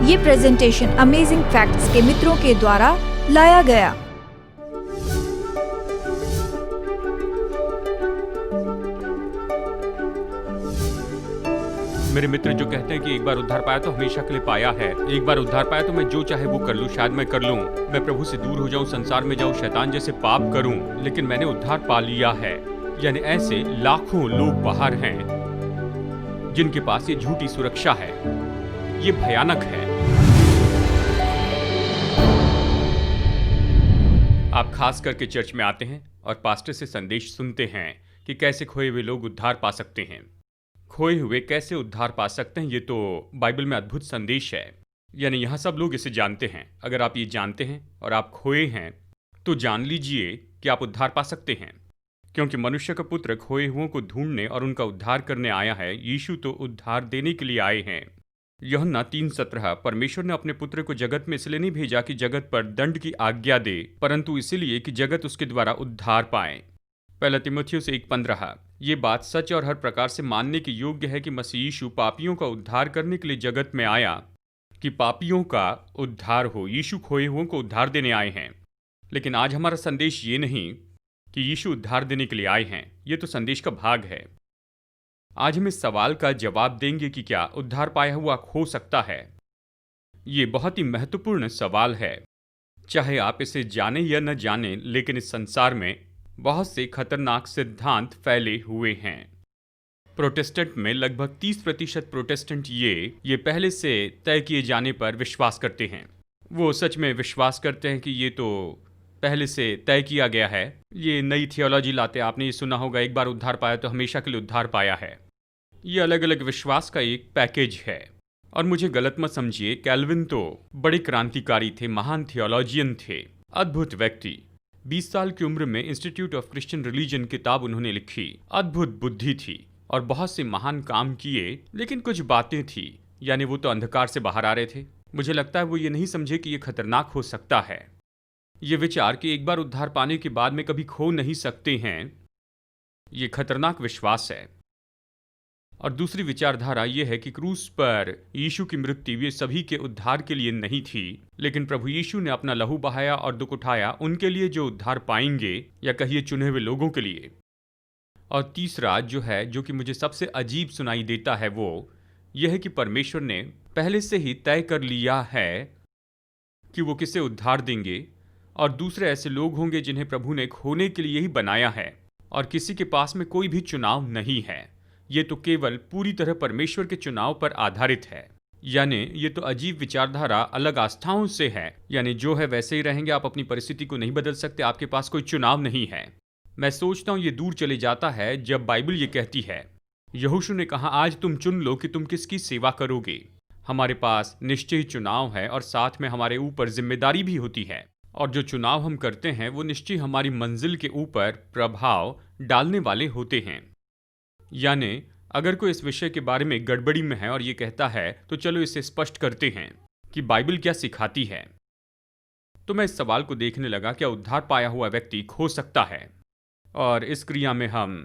ये presentation amazing facts के मित्रों के द्वारा लाया गया। मेरे मित्र जो कहते हैं कि एक बार उद्धार पाया तो हमेशा के लिए पाया है, एक बार उद्धार पाया तो मैं जो चाहे वो कर लूं, शायद मैं कर लूं, मैं प्रभु से दूर हो जाऊं, संसार में जाऊं, शैतान जैसे पाप करूं, लेकिन मैंने उद्धार पा लिया है। यानी ऐसे लाखों लोग बाहर हैं जिनके पास ये झूठी सुरक्षा है। ये भयानक है। आप खास करके चर्च में आते हैं और पास्टर से संदेश सुनते हैं कि कैसे खोए हुए लोग उद्धार पा सकते हैं। खोए हुए कैसे उद्धार पा सकते हैं, ये तो बाइबल में अद्भुत संदेश है। यानी यहाँ सब लोग इसे जानते हैं। अगर आप ये जानते हैं और आप खोए हैं तो जान लीजिए कि आप उद्धार पा सकते हैं, क्योंकि मनुष्य का पुत्र खोए हुओं को ढूंढने और उनका उद्धार करने आया है। यीशु तो उद्धार देने के लिए आए हैं। यूहन्ना 3:17 परमेश्वर ने अपने पुत्र को जगत में इसलिए नहीं भेजा कि जगत पर दंड की आज्ञा दे, परंतु इसलिए कि जगत उसके द्वारा उद्धार पाए। पहला तीमुथियुस 1:15 ये बात सच और हर प्रकार से मानने के योग्य है कि मसीह यीशु पापियों का उद्धार करने के लिए जगत में आया कि पापियों का उद्धार हो। यीशु खोए हुओं को उद्धार देने आए हैं। लेकिन आज हमारा संदेश ये नहीं कि यीशु उद्धार देने के लिए आए हैं, ये तो संदेश का भाग है। आज हम इस सवाल का जवाब देंगे कि क्या उद्धार पाया हुआ खो सकता है। ये बहुत ही महत्वपूर्ण सवाल है। चाहे आप इसे जाने या न जाने, लेकिन इस संसार में बहुत से खतरनाक सिद्धांत फैले हुए हैं। प्रोटेस्टेंट में लगभग 30% प्रोटेस्टेंट ये पहले से तय किए जाने पर विश्वास करते हैं। वो सच में विश्वास करते हैं कि ये तो पहले से तय किया गया है। ये नई थियोलॉजी लाते। आपने ये सुना होगा, एक बार उद्धार पाया तो हमेशा के लिए उद्धार पाया है। ये अलग अलग विश्वास का एक पैकेज है। और मुझे गलत मत समझिए, कैल्विन तो बड़े क्रांतिकारी थे, महान थियोलॉजियन थे, अद्भुत व्यक्ति। 20 साल की उम्र में इंस्टीट्यूट ऑफ क्रिश्चियन रिलीजन किताब उन्होंने लिखी। अद्भुत बुद्धि थी और बहुत से महान काम किए, लेकिन कुछ बातें थी, यानी वो तो अंधकार से बाहर आ रहे थे। मुझे लगता है वो ये नहीं समझे कि ये खतरनाक हो सकता है। ये विचार कि एक बार उद्धार पाने के बाद में कभी खो नहीं सकते हैं, ये खतरनाक विश्वास है। और दूसरी विचारधारा यह है कि क्रूस पर यीशु की मृत्यु ये सभी के उद्धार के लिए नहीं थी, लेकिन प्रभु यीशु ने अपना लहू बहाया और दुख उठाया उनके लिए जो उद्धार पाएंगे, या कहिए चुने हुए लोगों के लिए। और तीसरा जो है, जो कि मुझे सबसे अजीब सुनाई देता है, वो यह है कि परमेश्वर ने पहले से ही तय कर लिया है कि वो किसे उद्धार देंगे, और दूसरे ऐसे लोग होंगे जिन्हें प्रभु ने खोने के लिए ही बनाया है, और किसी के पास में कोई भी चुनाव नहीं है। ये तो केवल पूरी तरह परमेश्वर के चुनाव पर आधारित है। यानी ये तो अजीब विचारधारा अलग आस्थाओं से है। यानी जो है वैसे ही रहेंगे, आप अपनी परिस्थिति को नहीं बदल सकते, आपके पास कोई चुनाव नहीं है। मैं सोचता हूँ ये दूर चले जाता है जब बाइबल ये कहती है, यहोशू ने कहा, आज तुम चुन लो कि तुम किसकी सेवा करोगे। हमारे पास निश्चय ही चुनाव है और साथ में हमारे ऊपर जिम्मेदारी भी होती है। और जो चुनाव हम करते हैं वो निश्चय हमारी मंजिल के ऊपर प्रभाव डालने वाले होते हैं। यानी अगर कोई इस विषय के बारे में गड़बड़ी में है और ये कहता है, तो चलो इसे स्पष्ट करते हैं कि बाइबल क्या सिखाती है। तो मैं इस सवाल को देखने लगा, क्या उद्धार पाया हुआ व्यक्ति खो सकता है। और इस क्रिया में हम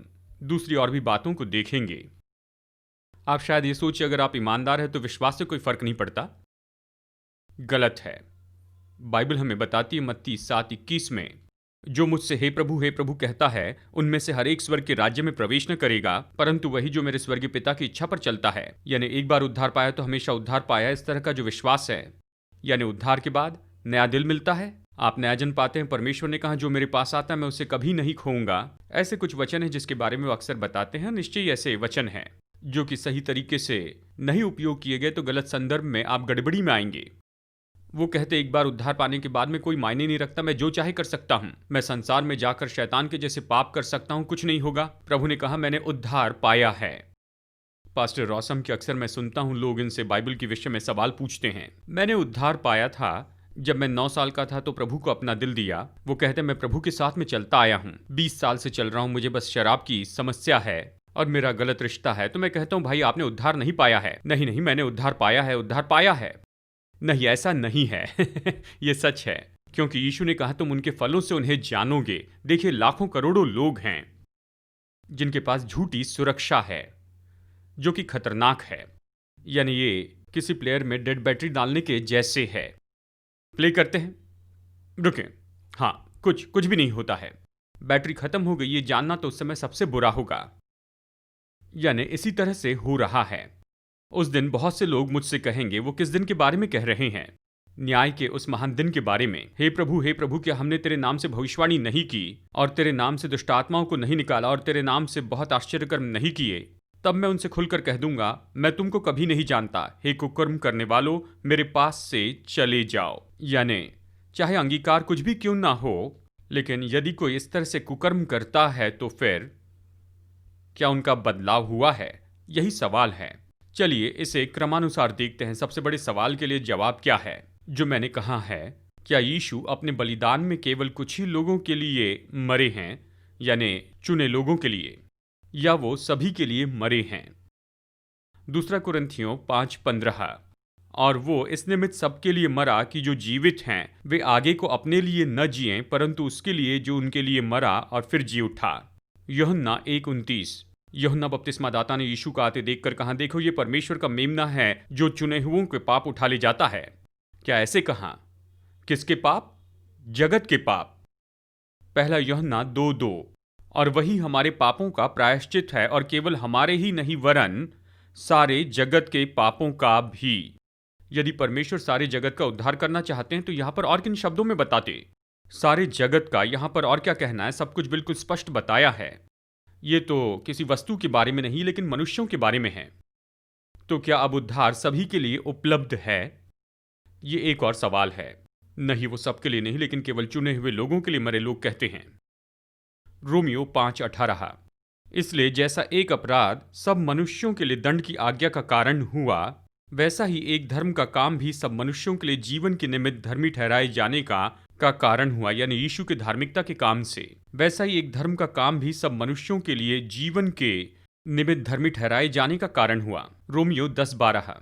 दूसरी और भी बातों को देखेंगे। आप शायद ये सोचिए, अगर आप ईमानदार हैं तो विश्वास से कोई फर्क नहीं पड़ता। गलत है। बाइबल हमें बताती है मत्ती 7:21 में, जो मुझसे हे प्रभु कहता है, उनमें से हर एक स्वर्ग के राज्य में प्रवेश न करेगा, परंतु वही जो मेरे स्वर्गीय पिता की इच्छा पर चलता है। यानी एक बार उद्धार पाया तो हमेशा उद्धार पाया, इस तरह का जो विश्वास है। यानी उद्धार के बाद नया दिल मिलता है, आप नया जन्म पाते हैं। परमेश्वर ने कहा, जो मेरे पास आता है मैं उसे कभी नहीं खोऊंगा। ऐसे कुछ वचन है जिसके बारे में वो अक्सर बताते हैं। निश्चय ऐसे वचन हैं जो कि सही तरीके से नहीं उपयोग किए गए तो गलत संदर्भ में आप गड़बड़ी में आएंगे। वो कहते, एक बार उद्धार पाने के बाद में कोई मायने नहीं रखता, मैं जो चाहे कर सकता हूं, मैं संसार में जाकर शैतान के जैसे पाप कर सकता हूं, कुछ नहीं होगा। प्रभु ने कहा, मैंने उद्धार पाया है। पास्टर रॉसम के अक्सर मैं सुनता हूं, लोग इनसे बाइबल के विषय में सवाल पूछते हैं। मैंने उद्धार पाया था जब मैं 9 साल का था, तो प्रभु को अपना दिल दिया। वो कहते, मैं प्रभु के साथ में चलता आया हूं, 20 साल से चल रहा हूं, मुझे बस शराब की समस्या है और मेरा गलत रिश्ता है। तो मैं कहता हूं, भाई आपने उद्धार नहीं पाया है। नहीं, मैंने उद्धार पाया है, उद्धार पाया है। नहीं, ऐसा नहीं है। ये सच है, क्योंकि यीशु ने कहा, तुम उनके फलों से उन्हें जानोगे। देखिए, लाखों करोड़ों लोग हैं जिनके पास झूठी सुरक्षा है, जो कि खतरनाक है। यानी ये किसी प्लेयर में डेड बैटरी डालने के जैसे है। प्ले करते हैं। रुकें। हाँ, कुछ भी नहीं होता है। बैटरी खत्म हो गई, ये जानना तो उस समय सबसे बुरा होगा। यानी इसी तरह से हो रहा है। उस दिन बहुत से लोग मुझसे कहेंगे, वो किस दिन के बारे में कह रहे हैं? न्याय के उस महान दिन के बारे में। हे प्रभु, क्या हमने तेरे नाम से भविष्यवाणी नहीं की, और तेरे नाम से दुष्टात्माओं को नहीं निकाला, और तेरे नाम से बहुत आश्चर्यकर्म नहीं किए? तब मैं उनसे खुलकर कह दूंगा, मैं तुमको कभी नहीं जानता। हे कुकर्म करने वालों, मेरे पास से चले जाओ। यानी चाहे अंगीकार कुछ भी क्यों ना हो, लेकिन यदि कोई इस तरह से कुकर्म करता है तो फिर क्या उनका बदलाव हुआ है? यही सवाल है। चलिए इसे क्रमानुसार देखते हैं। सबसे बड़े सवाल के लिए जवाब क्या है जो मैंने कहा है? क्या यीशु अपने बलिदान में केवल कुछ ही लोगों के लिए मरे हैं, यानी चुने लोगों के लिए, या वो सभी के लिए मरे हैं? दूसरा कुरिन्थियों 5:15, और वो इस निमित्त सबके लिए मरा कि जो जीवित हैं वे आगे को अपने लिए न जिएं, परंतु उसके लिए जो उनके लिए मरा और फिर जी उठा। यूहन्ना 1:29। यूहन्ना बपतिस्मा दाता ने यीशु को आते देखकर कहा, देखो ये परमेश्वर का मेमना है जो चुने हुओं के पाप उठा ले जाता है। क्या ऐसे कहा? किसके पाप? जगत के पाप। पहला यूहन्ना 2:2। और वही हमारे पापों का प्रायश्चित है, और केवल हमारे ही नहीं वरन सारे जगत के पापों का भी। यदि परमेश्वर सारे जगत का उद्धार करना चाहते हैं तो यहां पर और किन शब्दों में बताते? सारे जगत का। यहां पर और क्या कहना है? सब कुछ बिल्कुल स्पष्ट बताया है। ये तो किसी वस्तु के बारे में नहीं, लेकिन मनुष्यों के बारे में है। तो क्या अब उद्धार सभी के लिए उपलब्ध है? ये एक और सवाल है। नहीं, वो सबके लिए नहीं, लेकिन केवल चुने हुए लोगों के लिए मरे लोग कहते हैं। रोमियो 5:18। इसलिए जैसा एक अपराध सब मनुष्यों के लिए दंड की आज्ञा का कारण हुआ, वैसा ही एक धर्म का काम भी सब मनुष्यों के लिए जीवन के निमित्त धर्मी ठहराए जाने का कारण हुआ, यानी यीशु के धार्मिकता के काम से। वैसा ही एक धर्म का काम भी सब मनुष्यों के लिए जीवन के निमित्त धर्मी ठहराए जाने का कारण हुआ। रोमियो 10:12।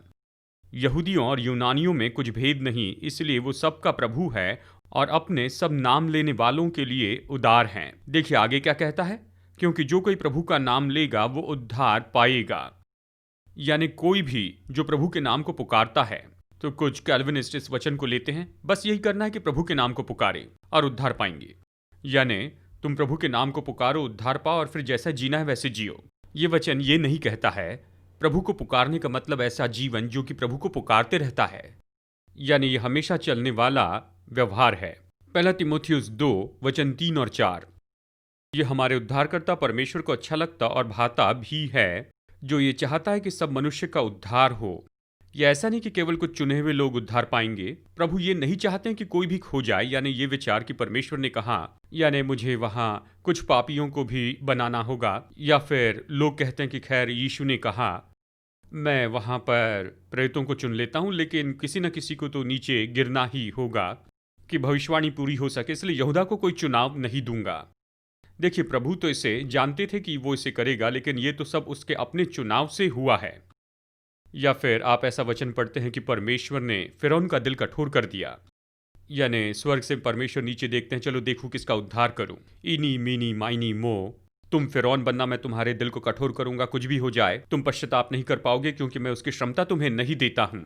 यहूदियों और यूनानियों में कुछ भेद नहीं, इसलिए वो सबका प्रभु है और अपने सब नाम लेने वालों के लिए उदार हैं। देखिए आगे क्या कहता है, क्योंकि जो कोई प्रभु का नाम लेगा वो उद्धार पाएगा। यानी कोई भी जो प्रभु के नाम को पुकारता है। तो कुछ कैल्विनिस्ट इस वचन को लेते हैं, बस यही करना है कि प्रभु के नाम को पुकारे और उद्धार पाएंगे। यानी तुम प्रभु के नाम को पुकारो, उद्धार पाओ, और फिर जैसा जीना है वैसे जियो। ये वचन ये नहीं कहता है प्रभु को पुकारने का मतलब ऐसा जीवन जो कि प्रभु को पुकारते रहता है, यानी ये हमेशा चलने वाला व्यवहार है। पहला तीमुथियुस 2:3-4। ये हमारे उद्धारकर्ता परमेश्वर को अच्छा लगता और भाता भी है, जो ये चाहता है कि सब मनुष्य का उद्धार हो। यह ऐसा नहीं कि केवल कुछ चुने हुए लोग उद्धार पाएंगे। प्रभु ये नहीं चाहते हैं कि कोई भी खो जाए। यानी ये विचार कि परमेश्वर ने कहा, यानी मुझे वहां कुछ पापियों को भी बनाना होगा, या फिर लोग कहते हैं कि खैर यीशु ने कहा मैं वहां पर प्रेतों को चुन लेता हूं, लेकिन किसी न किसी को तो नीचे गिरना ही होगा कि भविष्यवाणी पूरी हो सके, इसलिए यहूदा को कोई चुनाव नहीं दूंगा। देखिए प्रभु तो इसे जानते थे कि वो इसे करेगा, लेकिन ये तो सब उसके अपने चुनाव से हुआ है। या फिर आप ऐसा वचन पढ़ते हैं कि परमेश्वर ने फिरौन का दिल कठोर कर दिया, यानी स्वर्ग से परमेश्वर नीचे देखते हैं, चलो देखो किसका उद्धार करूं। इनी मीनी माइनी मो, तुम फिरौन बनना, मैं तुम्हारे दिल को कठोर करूंगा, कुछ भी हो जाए तुम पश्चाताप नहीं कर पाओगे, क्योंकि मैं उसकी क्षमता तुम्हें नहीं देता हूं,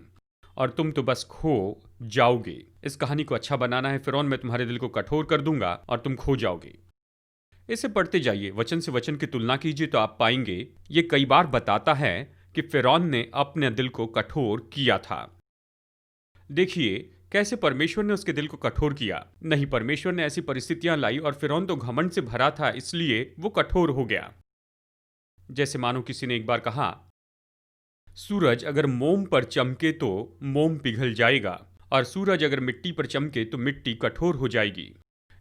और तुम तो बस खो जाओगे। इस कहानी को अच्छा बनाना है, फिरौन मैं तुम्हारे दिल को कठोर कर दूंगा और तुम खो जाओगे। इसे पढ़ते जाइए, वचन से वचन की तुलना कीजिए तो आप पाएंगे ये कई बार बताता है कि फिरौन ने अपने दिल को कठोर किया था। देखिए कैसे परमेश्वर ने उसके दिल को कठोर किया। नहीं, परमेश्वर ने ऐसी परिस्थितियां लाई और फिरौन तो घमंड से भरा था, इसलिए वो कठोर हो गया। जैसे मानो किसी ने एक बार कहा, सूरज अगर मोम पर चमके तो मोम पिघल जाएगा, और सूरज अगर मिट्टी पर चमके तो मिट्टी कठोर हो जाएगी।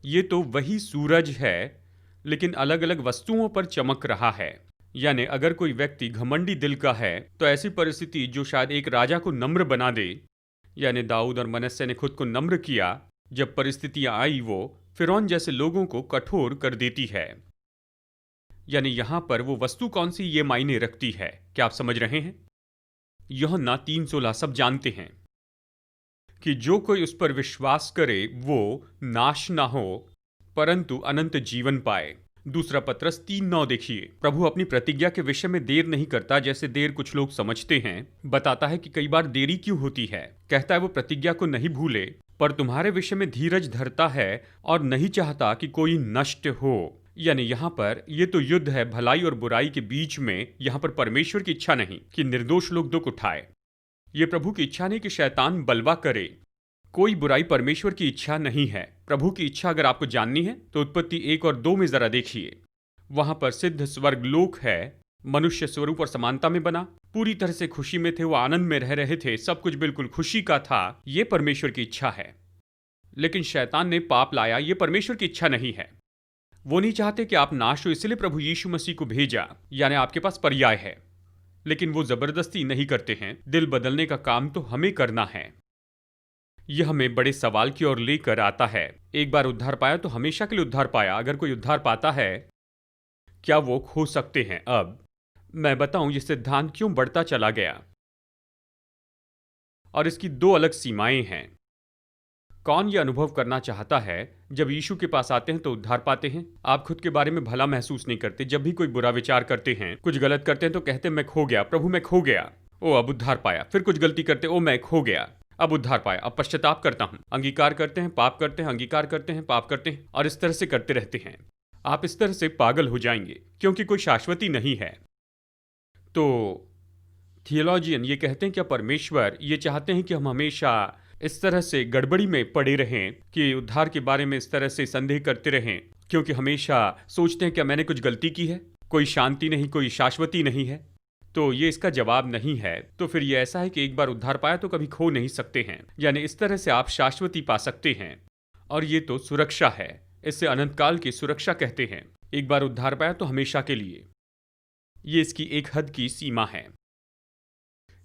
ये तो वही सूरज है, लेकिन अलग अलग वस्तुओं पर चमक रहा है। यानी अगर कोई व्यक्ति घमंडी दिल का है तो ऐसी परिस्थिति जो शायद एक राजा को नम्र बना दे, यानी दाऊद और मनस्से ने खुद को नम्र किया, जब परिस्थितियां आई वो फिरौन जैसे लोगों को कठोर कर देती है। यानी यहां पर वो वस्तु कौन सी ये मायने रखती है, क्या आप समझ रहे हैं? यूहन्ना 3:16 सब जानते हैं कि जो कोई उस पर विश्वास करे वो नाश ना हो परंतु अनंत जीवन पाए। दूसरा पत्रस 3:9 देखिए। प्रभु अपनी प्रतिज्ञा के विषय में देर नहीं करता, जैसे देर कुछ लोग समझते हैं। बताता है कि कई बार देरी क्यों होती है। कहता है वो प्रतिज्ञा को नहीं भूले, पर तुम्हारे विषय में धीरज धरता है और नहीं चाहता कि कोई नष्ट हो। यानी यहाँ पर ये तो युद्ध है भलाई और बुराई के बीच में। यहाँ पर परमेश्वर की इच्छा नहीं कि निर्दोष लोग दुख उठाए। ये प्रभु की इच्छा नहीं कि शैतान बलवा करे। कोई बुराई परमेश्वर की इच्छा नहीं है। प्रभु की इच्छा अगर आपको जाननी है तो उत्पत्ति 1 और 2 में जरा देखिए। वहां पर सिद्ध स्वर्ग लोक है, मनुष्य स्वरूप और समानता में बना, पूरी तरह से खुशी में थे, वो आनंद में रह रहे थे, सब कुछ बिल्कुल खुशी का था। ये परमेश्वर की इच्छा है। लेकिन शैतान ने पाप लाया, ये परमेश्वर की इच्छा नहीं है। वो नहीं चाहते कि आप नाश हो, इसलिए प्रभु यीशु मसीह को भेजा। यानी आपके पास पर्याय है, लेकिन वो जबरदस्ती नहीं करते हैं। दिल बदलने का काम तो हमें करना है। यह हमें बड़े सवाल की ओर लेकर आता है। एक बार उद्धार पाया तो हमेशा के लिए उद्धार पाया। अगर कोई उद्धार पाता है, क्या वो खो सकते हैं? अब मैं बताऊं ये सिद्धांत क्यों बढ़ता चला गया, और इसकी 2 अलग सीमाएं हैं। कौन ये अनुभव करना चाहता है जब यीशु के पास आते हैं तो उद्धार पाते हैं? आप खुद के बारे में भला महसूस नहीं करते। जब भी कोई बुरा विचार करते हैं, कुछ गलत करते हैं, तो कहते हैं मैं खो गया, प्रभु मैं खो गया। ओ अब उद्धार पाया। फिर कुछ गलती करते, ओ मैं खो गया, अब उद्धार पाया, अब पश्चाताप करता हूं। अंगीकार करते हैं, पाप करते हैं, अंगीकार करते हैं, पाप करते हैं, और इस तरह से करते रहते हैं। आप इस तरह से पागल हो जाएंगे, क्योंकि कोई शाश्वती नहीं है। तो थियोलॉजियन ये कहते हैं, क्या परमेश्वर ये चाहते हैं कि हम हमेशा इस तरह से गड़बड़ी में पड़े रहें कि उद्धार के बारे में इस तरह से संदेह करते रहें, क्योंकि हमेशा सोचते हैं क्या मैंने कुछ गलती की है? कोई शांति नहीं, कोई शाश्वती नहीं है। तो ये इसका जवाब नहीं है। तो फिर ये ऐसा है कि एक बार उद्धार पाया तो कभी खो नहीं सकते हैं। यानी इस तरह से आप शाश्वती पा सकते हैं, और ये तो सुरक्षा है। इसे अनंत काल की सुरक्षा कहते हैं। एक बार उद्धार पाया तो हमेशा के लिए। ये इसकी एक हद की सीमा है।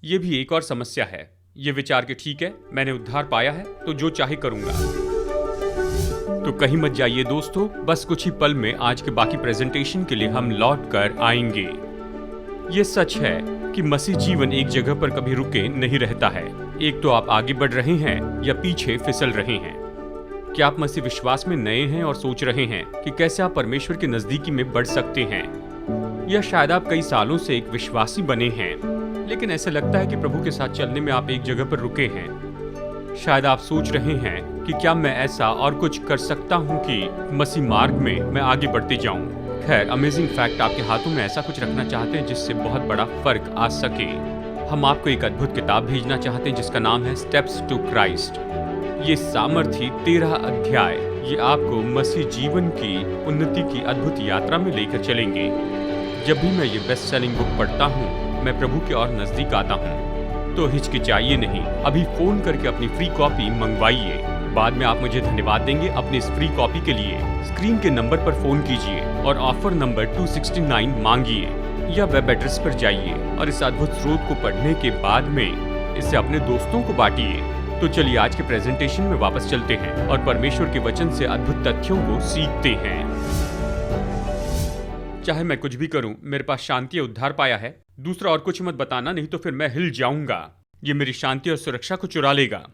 ये भी एक और समस्या है, ये विचार के ठीक है मैंने उद्धार पाया है तो जो चाहे करूंगा। तो कहीं मत जाइए दोस्तों, बस कुछ ही पल में आज के बाकी प्रेजेंटेशन के लिए हम लौट कर आएंगे। ये सच है कि मसीह जीवन एक जगह पर कभी रुके नहीं रहता है। एक तो आप आगे बढ़ रहे हैं या पीछे फिसल रहे हैं। क्या आप मसीह विश्वास में नए हैं और सोच रहे हैं कि कैसे आप परमेश्वर के नजदीकी में बढ़ सकते हैं? या शायद आप कई सालों से एक विश्वासी बने हैं, लेकिन ऐसा लगता है कि प्रभु के साथ चलने में आप एक जगह पर रुके हैं। शायद आप सोच रहे हैं कि क्या मैं ऐसा और कुछ कर सकता हूं कि मसीह मार्ग में मैं आगे बढ़ते जाऊं। खैर, अमेजिंग फैक्ट आपके हाथों में ऐसा कुछ रखना चाहते हैं जिससे बहुत बड़ा फर्क आ सके। हम आपको एक अद्भुत किताब भेजना चाहते हैं जिसका नाम है स्टेप्स टू क्राइस्ट। ये सामर्थी 13 अध्याय ये आपको मसीह जीवन की उन्नति की अद्भुत यात्रा में लेकर चलेंगे। जब भी मैं ये बेस्ट सेलिंग बुक पढ़ता हूँ, मैं प्रभु के और नजदीक आता हूँ। तो हिचकिचाइए नहीं, अभी फोन करके अपनी फ्री कॉपी मंगवाइए। बाद में आप मुझे धन्यवाद देंगे अपनी इस फ्री कॉपी के लिए। स्क्रीन के नंबर पर फोन कीजिए और ऑफर नंबर 269 मांगिए, या वेब एड्रेस पर जाइए और इस अद्भुत स्रोत को पढ़ने के बाद में इसे अपने दोस्तों को बांटिए। तो चलिए आज के प्रेजेंटेशन में वापस चलते हैं और परमेश्वर के वचन से अद्भुत तथ्यों को सीखते हैं। चाहे मैं कुछ भी करूं, मेरे पास शांति और उद्धार पाया है। दूसरा और कुछ मत बताना, नहीं तो फिर मैं हिल जाऊंगा। ये मेरी शांति और सुरक्षा को चुरा लेगा।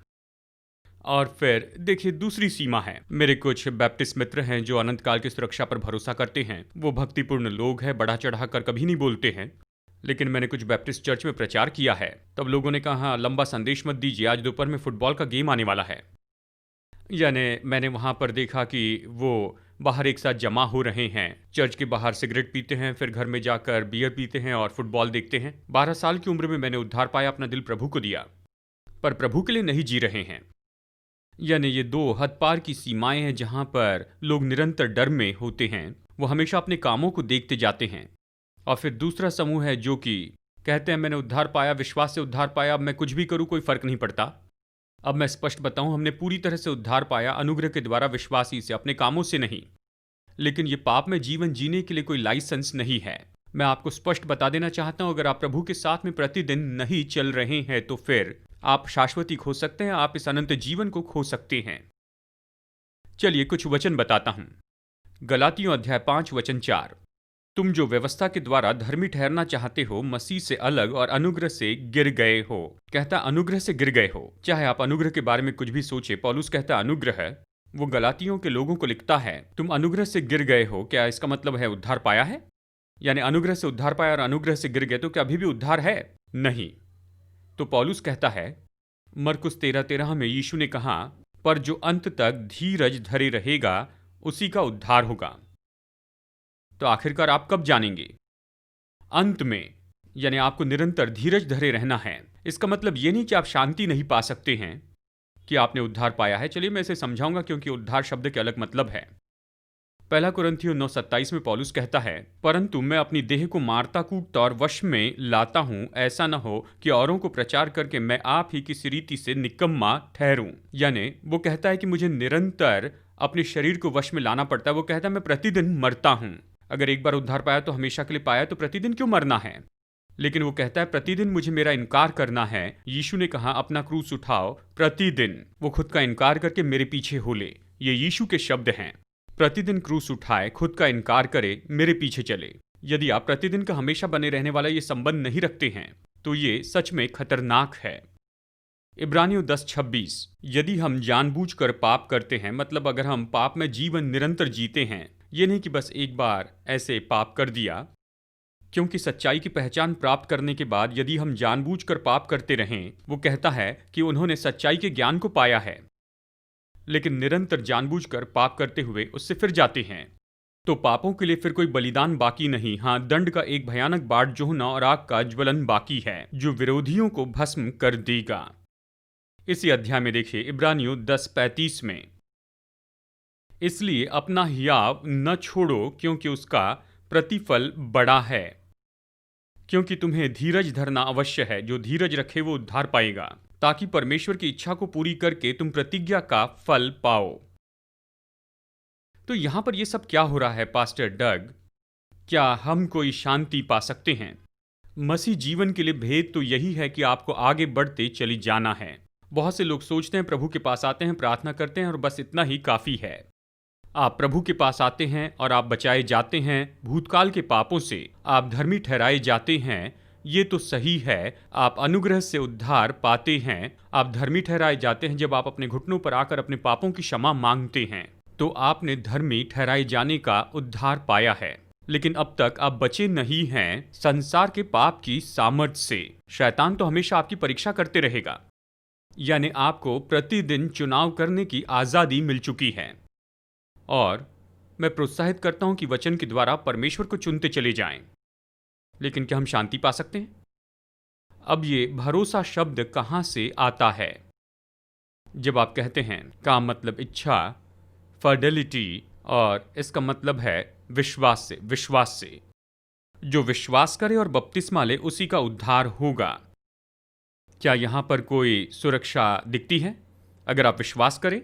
और फिर देखिए दूसरी सीमा है। मेरे कुछ बैप्टिस्ट मित्र हैं जो अनंत काल की सुरक्षा पर भरोसा करते हैं। वो भक्तिपूर्ण लोग हैं, बड़ा चढ़ा कर कभी नहीं बोलते हैं। लेकिन मैंने कुछ बैप्टिस्ट चर्च में प्रचार किया है, तब लोगों ने कहा लंबा संदेश मत दीजिए, आज दोपहर में फुटबॉल का गेम आने वाला है। यानी मैंने वहां पर देखा कि वो बाहर एक साथ जमा हो रहे हैं, चर्च के बाहर सिगरेट पीते हैं, फिर घर में जाकर बियर पीते हैं और फुटबॉल देखते हैं। 12 साल की उम्र में मैंने उद्धार पाया, अपना दिल प्रभु को दिया, पर प्रभु के लिए नहीं जी रहे हैं। यानी ये 2 हद पार की सीमाएं हैं जहां पर लोग निरंतर डर में होते हैं। वो हमेशा अपने कामों को देखते जाते हैं। और फिर दूसरा समूह है जो कि कहते हैं मैंने उद्धार पाया, विश्वास से उद्धार पाया, अब मैं कुछ भी करूं कोई फर्क नहीं पड़ता। अब मैं स्पष्ट बताऊं, हमने पूरी तरह से उद्धार पाया अनुग्रह के द्वारा, विश्वास ही से, अपने कामों से नहीं। लेकिन ये पाप में जीवन जीने के लिए कोई लाइसेंस नहीं है। मैं आपको स्पष्ट बता देना चाहता हूं, अगर आप प्रभु के साथ में प्रतिदिन नहीं चल रहे हैं तो फिर आप शाश्वती खो सकते हैं, आप इस अनंत जीवन को खो सकते हैं। चलिए कुछ वचन बताता हूं। गलातियों अध्याय 5 वचन 4, तुम जो व्यवस्था के द्वारा धर्मी ठहरना चाहते हो, मसीह से अलग और अनुग्रह से गिर गए हो। कहता अनुग्रह से गिर गए हो। चाहे आप अनुग्रह के बारे में कुछ भी सोचे, पौलुस कहता अनुग्रह वो गलातियों के लोगों को लिखता है, तुम अनुग्रह से गिर गए हो, क्या इसका मतलब है उद्धार पाया है? यानी अनुग्रह से उद्धार पाया और अनुग्रह से गिर गए तो क्या अभी भी उद्धार है? नहीं। तो पौलुस कहता है मरकुस 13:13 में यीशु ने कहा, पर जो अंत तक धीरज धरे रहेगा उसी का उद्धार होगा। तो आखिरकार आप कब जानेंगे? अंत में। यानी आपको निरंतर धीरज धरे रहना है। इसका मतलब ये नहीं कि आप शांति नहीं पा सकते हैं कि आपने उद्धार पाया है। चलिए मैं इसे समझाऊंगा, क्योंकि उद्धार शब्द के अलग मतलब है। 1 कुरिन्थियों 9:27 में पौलुस कहता है, परंतु मैं अपनी देह को मारता कूटता और वश में लाता हूं, ऐसा न हो कि औरों को प्रचार करके मैं आप ही किसी रीति से निकम्मा ठहरूं। यानी वो कहता है कि मुझे निरंतर अपने शरीर को वश में लाना पड़ता है। वो कहता है मैं प्रतिदिन मरता हूं। अगर एक बार उद्धार पाया तो हमेशा के लिए पाया, तो प्रतिदिन क्यों मरना है? लेकिन वो कहता है प्रतिदिन मुझे मेरा इनकार करना है। यीशु ने कहा अपना क्रूस उठाओ प्रतिदिन। वो खुद का इनकार करके मेरे पीछे हो ले। ये यीशु के शब्द हैं। प्रतिदिन क्रूस उठाए, खुद का इनकार करे, मेरे पीछे चले। यदि आप प्रतिदिन का हमेशा बने रहने वाला ये संबंध नहीं रखते हैं तो ये सच में खतरनाक है। इब्रानियों 10:26, यदि हम जानबूझकर पाप करते हैं, मतलब अगर हम पाप में जीवन निरंतर जीते हैं, ये नहीं कि बस एक बार ऐसे पाप कर दिया, क्योंकि सच्चाई की पहचान प्राप्त करने के बाद यदि हम जानबूझकर पाप करते रहें, वो कहता है कि उन्होंने सच्चाई के ज्ञान को पाया है, लेकिन निरंतर जानबूझकर पाप करते हुए उससे फिर जाते हैं, तो पापों के लिए फिर कोई बलिदान बाकी नहीं। हाँ, दंड का एक भयानक बाढ़ जोहना और आग का ज्वलन बाकी है, जो विरोधियों को भस्म कर देगा। इसी अध्याय में देखिए इब्रानियों 10:35 में, इसलिए अपना हियाव न छोड़ो क्योंकि उसका प्रतिफल बड़ा है। क्योंकि तुम्हें धीरज धरना अवश्य है, जो धीरज रखे वो उद्धार पाएगा, ताकि परमेश्वर की इच्छा को पूरी करके तुम प्रतिज्ञा का फल पाओ। तो यहां पर ये सब क्या हो रहा है पास्टर डग? क्या हम कोई शांति पा सकते हैं? मसीह जीवन के लिए भेद तो यही है कि आपको आगे बढ़ते चली जाना है। बहुत से लोग सोचते हैं प्रभु के पास आते हैं, प्रार्थना करते हैं और बस इतना ही काफी है। आप प्रभु के पास आते हैं और आप बचाए जाते हैं भूतकाल के पापों से, आप धर्मी ठहराए जाते हैं, ये तो सही है। आप अनुग्रह से उद्धार पाते हैं, आप धर्मी ठहराए जाते हैं जब आप अपने घुटनों पर आकर अपने पापों की क्षमा मांगते हैं, तो आपने धर्मी ठहराए जाने का उद्धार पाया है। लेकिन अब तक आप बचे नहीं हैं संसार के पाप की सामर्थ से। शैतान तो हमेशा आपकी परीक्षा करते रहेगा, यानी आपको प्रतिदिन चुनाव करने की आजादी मिल चुकी है। और मैं प्रोत्साहित करता हूं कि वचन के द्वारा परमेश्वर को चुनते चले जाएं। लेकिन क्या हम शांति पा सकते हैं? अब ये भरोसा शब्द कहां से आता है? जब आप कहते हैं का मतलब इच्छा, फिडेलिटी, और इसका मतलब है विश्वास से। विश्वास से जो विश्वास करे और बपतिस्मा ले उसी का उद्धार होगा। क्या यहां पर कोई सुरक्षा दिखती है? अगर आप विश्वास करें,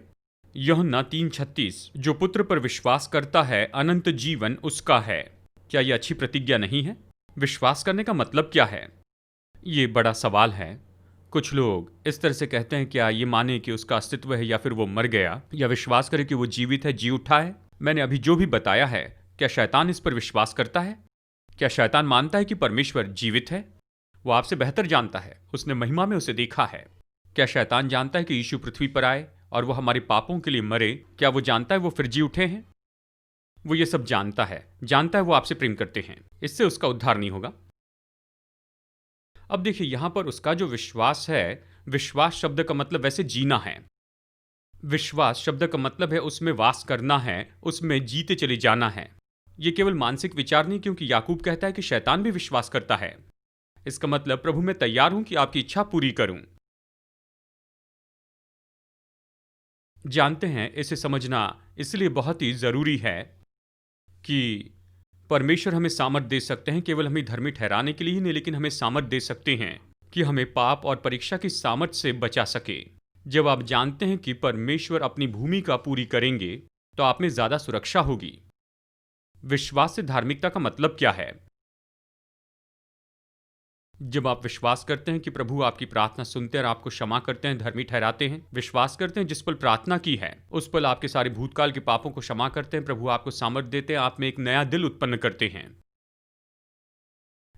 यूहन्ना 3:36, जो पुत्र पर विश्वास करता है अनंत जीवन उसका है। क्या यह अच्छी प्रतिज्ञा नहीं है? विश्वास करने का मतलब क्या है? ये बड़ा सवाल है। कुछ लोग इस तरह से कहते हैं, क्या ये माने कि उसका अस्तित्व है या फिर वो मर गया, या विश्वास करे कि वो जीवित है, जी उठा है। मैंने अभी जो भी बताया है, क्या शैतान इस पर विश्वास करता है? क्या शैतान मानता है कि परमेश्वर जीवित है? वो आपसे बेहतर जानता है, उसने महिमा में उसे देखा है। क्या शैतान जानता है कि यीशु पृथ्वी पर आए और वो हमारे पापों के लिए मरे? क्या वो जानता है वो फिर जी उठे हैं? वो ये सब जानता है वो आपसे प्रेम करते हैं। इससे उसका उद्धार नहीं होगा। अब देखिए यहां पर उसका जो विश्वास है, विश्वास शब्द का मतलब वैसे जीना है। विश्वास शब्द का मतलब है उसमें वास करना है, उसमें जीते चले जाना है। ये केवल मानसिक विचार नहीं, क्योंकि याकूब कहता है कि शैतान भी विश्वास करता है। इसका मतलब प्रभु मैं तैयार हूं कि आपकी इच्छा पूरी करूं। जानते हैं इसे समझना इसलिए बहुत ही जरूरी है कि परमेश्वर हमें सामर्थ दे सकते हैं, केवल हमें धर्मी ठहराने के लिए ही नहीं, लेकिन हमें सामर्थ दे सकते हैं कि हमें पाप और परीक्षा की सामर्थ से बचा सके। जब आप जानते हैं कि परमेश्वर अपनी भूमिका पूरी करेंगे, तो आप में ज्यादा सुरक्षा होगी। विश्वास से धार्मिकता का मतलब क्या है? जब आप विश्वास करते हैं कि प्रभु आपकी प्रार्थना सुनते हैं और आपको क्षमा करते हैं, धर्मी ठहराते हैं, विश्वास करते हैं जिस पल प्रार्थना की है उस पल आपके सारे भूतकाल के पापों को क्षमा करते हैं, प्रभु आपको सामर्थ्य देते हैं, आप में एक नया दिल उत्पन्न करते हैं।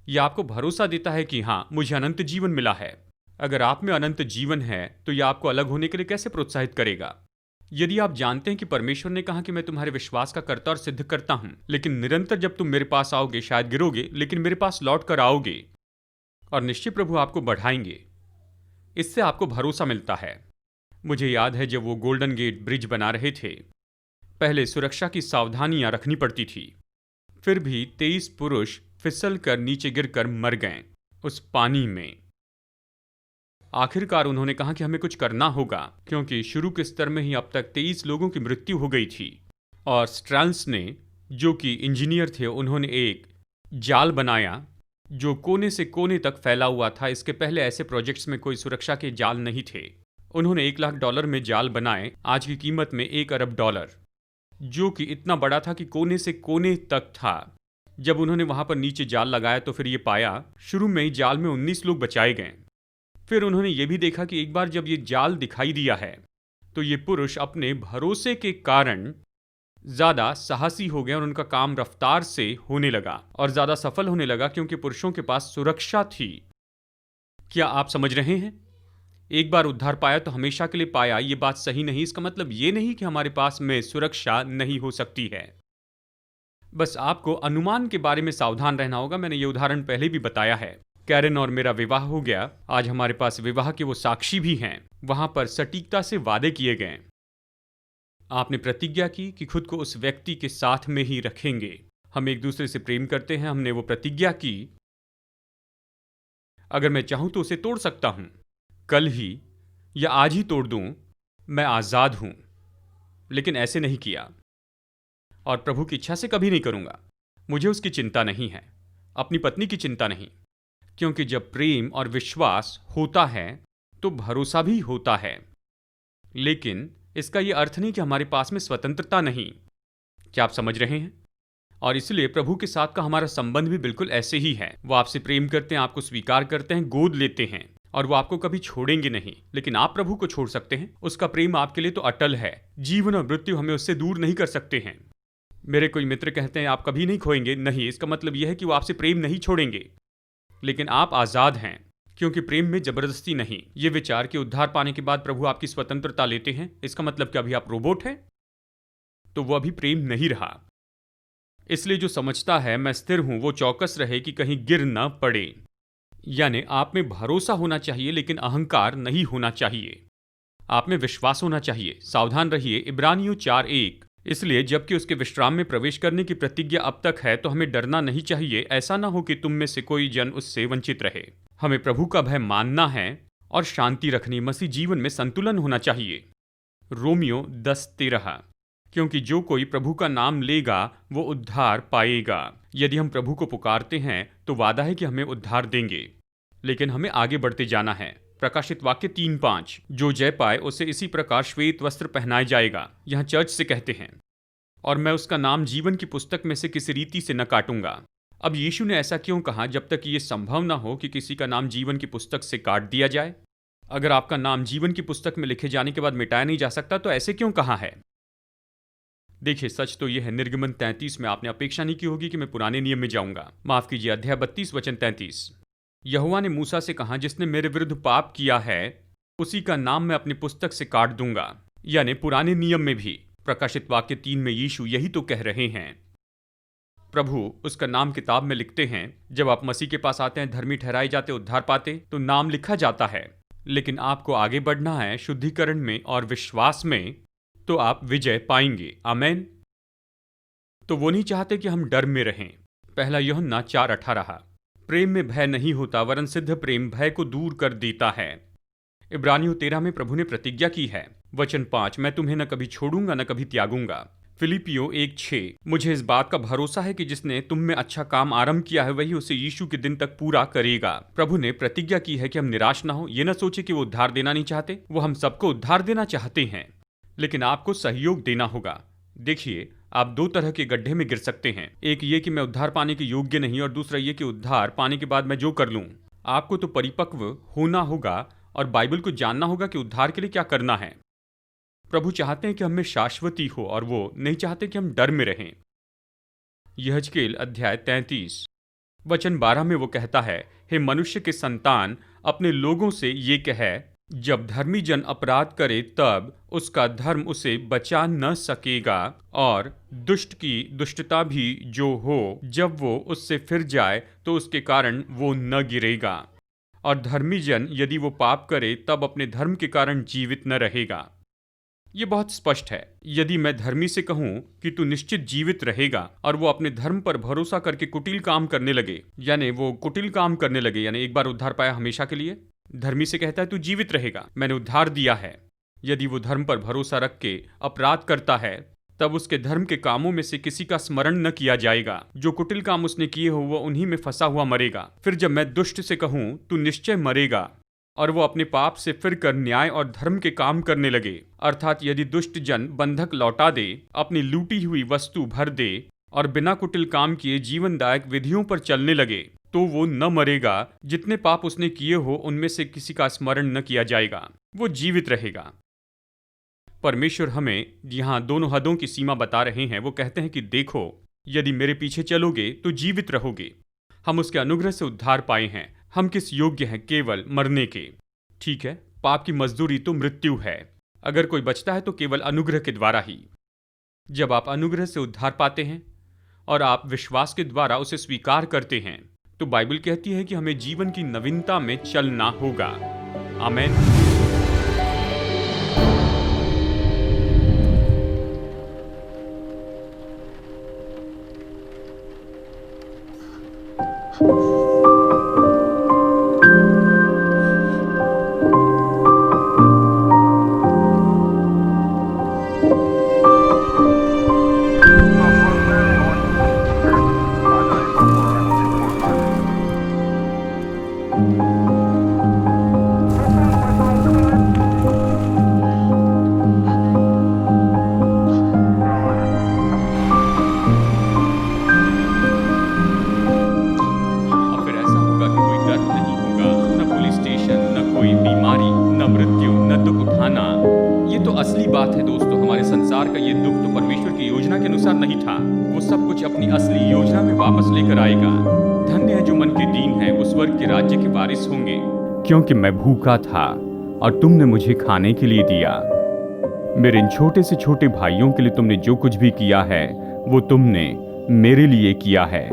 यह आपको भरोसा देता है कि हां, मुझे अनंत जीवन मिला है। अगर आप में अनंत जीवन है तो यह आपको अलग होने के लिए कैसे प्रोत्साहित करेगा? यदि आप जानते हैं कि परमेश्वर ने कहा कि मैं तुम्हारे विश्वास का करता और सिद्ध करता हूं, लेकिन निरंतर जब तुम मेरे पास आओगे शायद गिरोगे, लेकिन मेरे पास लौट कर आओगे और निश्चय प्रभु आपको बढ़ाएंगे, इससे आपको भरोसा मिलता है। मुझे याद है जब वो गोल्डन गेट ब्रिज बना रहे थे, पहले सुरक्षा की सावधानियां रखनी पड़ती थी, फिर भी 23 पुरुष फिसल कर नीचे गिरकर मर गए उस पानी में। आखिरकार उन्होंने कहा कि हमें कुछ करना होगा, क्योंकि शुरू के स्तर में ही अब तक 23 लोगों की मृत्यु हो गई थी। और स्ट्रैल्स ने, जो कि इंजीनियर थे, उन्होंने एक जाल बनाया जो कोने से कोने तक फैला हुआ था। इसके पहले ऐसे प्रोजेक्ट्स में कोई सुरक्षा के जाल नहीं थे। उन्होंने $1,00,000 में जाल बनाए, आज की कीमत में $1 अरब, जो कि इतना बड़ा था कि कोने से कोने तक था। जब उन्होंने वहां पर नीचे जाल लगाया तो फिर ये पाया शुरू में ही जाल में 19 लोग बचाए गए। फिर उन्होंने ये भी देखा कि एक बार जब ये जाल दिखाई दिया है तो ये पुरुष अपने भरोसे के कारण ज्यादा साहसी हो गए और उनका काम रफ्तार से होने लगा और ज्यादा सफल होने लगा, क्योंकि पुरुषों के पास सुरक्षा थी। क्या आप समझ रहे हैं? एक बार उद्धार पाया तो हमेशा के लिए पाया, ये बात सही नहीं। इसका मतलब ये नहीं कि हमारे पास में सुरक्षा नहीं हो सकती है। बस आपको अनुमान के बारे में सावधान रहना होगा। मैंने ये उदाहरण पहले भी बताया है। कैरन और मेरा विवाह हो गया, आज हमारे पास विवाह के वो साक्षी भी हैं। वहां पर सटीकता से वादे किए गए। आपने प्रतिज्ञा की कि खुद को उस व्यक्ति के साथ में ही रखेंगे। हम एक दूसरे से प्रेम करते हैं, हमने वो प्रतिज्ञा की। अगर मैं चाहूं तो उसे तोड़ सकता हूं, कल ही या आज ही तोड़ दूं, मैं आजाद हूं। लेकिन ऐसे नहीं किया और प्रभु की इच्छा से कभी नहीं करूंगा। मुझे उसकी चिंता नहीं है, अपनी पत्नी की चिंता नहीं, क्योंकि जब प्रेम और विश्वास होता है तो भरोसा भी होता है। लेकिन इसका यह अर्थ नहीं कि हमारे पास में स्वतंत्रता नहीं। क्या आप समझ रहे हैं? और इसलिए प्रभु के साथ का हमारा संबंध भी बिल्कुल ऐसे ही है। वो आपसे प्रेम करते हैं, आपको स्वीकार करते हैं, गोद लेते हैं और वो आपको कभी छोड़ेंगे नहीं। लेकिन आप प्रभु को छोड़ सकते हैं। उसका प्रेम आपके लिए तो अटल है। जीवन और मृत्यु हमें उससे दूर नहीं कर सकते हैं। मेरे कोई मित्र कहते हैं आप कभी नहीं खोएंगे। नहीं, इसका मतलब यह है कि वो आपसे प्रेम नहीं छोड़ेंगे, लेकिन आप आजाद हैं, क्योंकि प्रेम में जबरदस्ती नहीं। ये विचार कि उद्धार पाने के बाद प्रभु आपकी स्वतंत्रता लेते हैं, इसका मतलब कि अभी आप रोबोट हैं, तो वो अभी प्रेम नहीं रहा। इसलिए जो समझता है मैं स्थिर हूं, वो चौकस रहे कि कहीं गिर न पड़े। यानी आप में भरोसा होना चाहिए, लेकिन अहंकार नहीं होना चाहिए। आप में विश्वास होना चाहिए। सावधान रहिए, इब्रानियों 4:1। इसलिए जबकि उसके विश्राम में प्रवेश करने की प्रतिज्ञा अब तक है, तो हमें डरना नहीं चाहिए। ऐसा ना हो कि तुम में से कोई जन उससे वंचित रहे। हमें प्रभु का भय मानना है और शांति रखनी। मसीह जीवन में संतुलन होना चाहिए। रोमियो 10:13। क्योंकि जो कोई प्रभु का नाम लेगा वो उद्धार पाएगा। यदि हम प्रभु को पुकारते हैं तो वादा है कि हमें उद्धार देंगे, लेकिन हमें आगे बढ़ते जाना है। प्रकाशित वाक्य 3:5। जो जय पाए उसे इसी प्रकार श्वेत वस्त्र पहनाया जाएगा। यहां चर्च से कहते हैं, और मैं उसका नाम जीवन की पुस्तक में से किसी रीति से न काटूंगा। अब यीशु ने ऐसा क्यों कहा जब तक ये संभव ना हो कि किसी का नाम जीवन की पुस्तक से काट दिया जाए? अगर आपका नाम जीवन की पुस्तक में लिखे जाने के बाद मिटाया नहीं जा सकता तो ऐसे क्यों कहा है? देखिए, सच तो यह है, निर्गमन 33 में आपने अपेक्षा नहीं की होगी कि मैं पुराने नियम में जाऊंगा। माफ कीजिए, अध्याय 32 वचन 33। यहोवा ने मूसा से कहा, जिसने मेरे विरुद्ध पाप किया है उसी का नाम मैं अपनी पुस्तक से काट दूंगा। यानी पुराने नियम में भी। प्रकाशित वाक्य 3 में यीशु यही तो कह रहे हैं। प्रभु उसका नाम किताब में लिखते हैं। जब आप मसीह के पास आते हैं, धर्मी ठहराए जाते, उद्धार पाते, तो नाम लिखा जाता है। लेकिन आपको आगे बढ़ना है शुद्धिकरण में और विश्वास में, तो आप विजय पाएंगे। आमेन। तो वो नहीं चाहते कि हम डर में रहें। पहला यूहन्ना 4:18। प्रेम में भय नहीं होता, वरन सिद्ध प्रेम भय को दूर कर देता है। इब्रानियों 13 में प्रभु ने प्रतिज्ञा की है, वचन 5, मैं तुम्हें न कभी छोड़ूंगा न कभी त्यागूंगा। फिलिपियों 1:6। मुझे इस बात का भरोसा है कि जिसने तुम में अच्छा काम आरंभ किया है वही उसे यीशु के दिन तक पूरा करेगा। प्रभु ने प्रतिज्ञा की है कि हम निराश ना हो। ये न सोचे कि वो उद्धार देना नहीं चाहते, वो हम सबको उद्धार देना चाहते हैं, लेकिन आपको सहयोग देना होगा। देखिए, आप दो तरह के गड्ढे में गिर सकते हैं। एक ये कि मैं उद्धार पाने के योग्य नहीं, और दूसरा ये कि उद्धार पाने के बाद मैं जो कर लूं। आपको तो परिपक्व होना होगा और बाइबल को जानना होगा कि उद्धार के लिए क्या करना है। प्रभु चाहते हैं कि हम में शाश्वती हो, और वो नहीं चाहते कि हम डर में रहें। यहेजकेल अध्याय 33 वचन 12 में वो कहता है, हे मनुष्य के संतान, अपने लोगों से ये कह, जब धर्मी जन अपराध करे तब उसका धर्म उसे बचा न सकेगा, और दुष्ट की दुष्टता भी जो हो जब वो उससे फिर जाए तो उसके कारण वो न गिरेगा। और धर्मी जन यदि वो पाप करे तब अपने धर्म के कारण जीवित न रहेगा। ये बहुत स्पष्ट है। यदि मैं धर्मी से कहूं कि तू निश्चित जीवित रहेगा और वो अपने धर्म पर भरोसा करके कुटिल काम करने लगे, यानी एक बार उद्धार पाया हमेशा के लिए, धर्मी से कहता है तू जीवित रहेगा, मैंने उद्धार दिया है। यदि वो धर्म पर भरोसा रख के अपराध करता है तब उसके धर्म के कामों में से किसी का स्मरण न किया जाएगा। जो कुटिल काम उसने किए हो वो उन्हीं में फंसा हुआ मरेगा। फिर जब मैं दुष्ट से कहूं तू निश्चय मरेगा और वो अपने पाप से फिर कर न्याय और धर्म के काम करने लगे, अर्थात यदि दुष्ट जन बंधक लौटा दे, अपनी लूटी हुई वस्तु भर दे और बिना कुटिल काम किए जीवनदायक विधियों पर चलने लगे, तो वो न मरेगा। जितने पाप उसने किए हो उनमें से किसी का स्मरण न किया जाएगा, वो जीवित रहेगा। परमेश्वर हमें यहाँ दोनों हदों की सीमा बता रहे हैं। वो कहते हैं कि देखो, यदि मेरे पीछे चलोगे तो जीवित रहोगे। हम उसके अनुग्रह से उद्धार पाए हैं। हम किस योग्य हैं केवल मरने के? ठीक है, पाप की मजदूरी तो मृत्यु है। अगर कोई बचता है तो केवल अनुग्रह के द्वारा ही। जब आप अनुग्रह से उद्धार पाते हैं और आप विश्वास के द्वारा उसे स्वीकार करते हैं, तो बाइबल कहती है कि हमें जीवन की नवीनता में चलना होगा। आमीन। असली बात है दोस्तों, हमारे संसार का ये दुख तो परमेश्वर की योजना के अनुसार नहीं था। वो सब कुछ अपनी असली योजना में वापस लेकर आएगा। धन्य है जो मन के दीन है, वो स्वर्ग के राज्य के वारिस होंगे। क्योंकि मैं भूखा था और तुमने मुझे खाने के लिए दिया। मेरे इन छोटे से छोटे भाइयों के लिए तुमने जो कुछ भी किया है वो तुमने मेरे लिए किया है।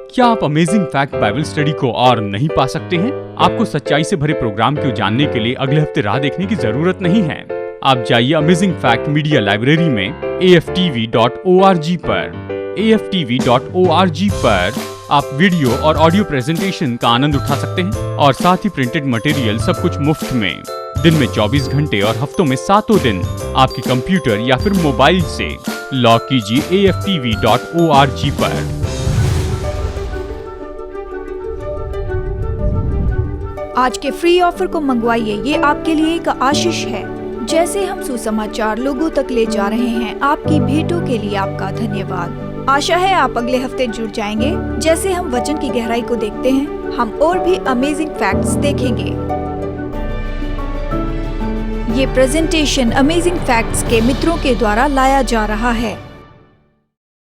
क्या आप अमेजिंग फैक्ट बाइबल स्टडी को और नहीं पा सकते हैं? आपको सच्चाई से भरे प्रोग्राम को जानने के लिए अगले हफ्ते राह देखने की जरूरत नहीं है। आप जाइए अमेजिंग फैक्ट मीडिया लाइब्रेरी में aftv.org पर। aftv.org पर आप वीडियो और ऑडियो प्रेजेंटेशन का आनंद उठा सकते हैं और साथ ही प्रिंटेड मटेरियल सब कुछ मुफ्त में। दिन में 24 घंटे और हफ्तों में 7 दिन आपके कंप्यूटर या फिर मोबाइल से लॉग कीजिए aftv.org पर। आज के फ्री ऑफर को मंगवाइए, ये आपके लिए एक आशीष है। जैसे हम सुसमाचार लोगों तक ले जा रहे हैं, आपकी भेंटों के लिए आपका धन्यवाद। आशा है आप अगले हफ्ते जुड़ जाएंगे। जैसे हम वचन की गहराई को देखते हैं, हम और भी अमेजिंग फैक्ट्स देखेंगे। ये प्रेजेंटेशन अमेजिंग फैक्ट्स के मित्रों के द्वारा लाया जा रहा है।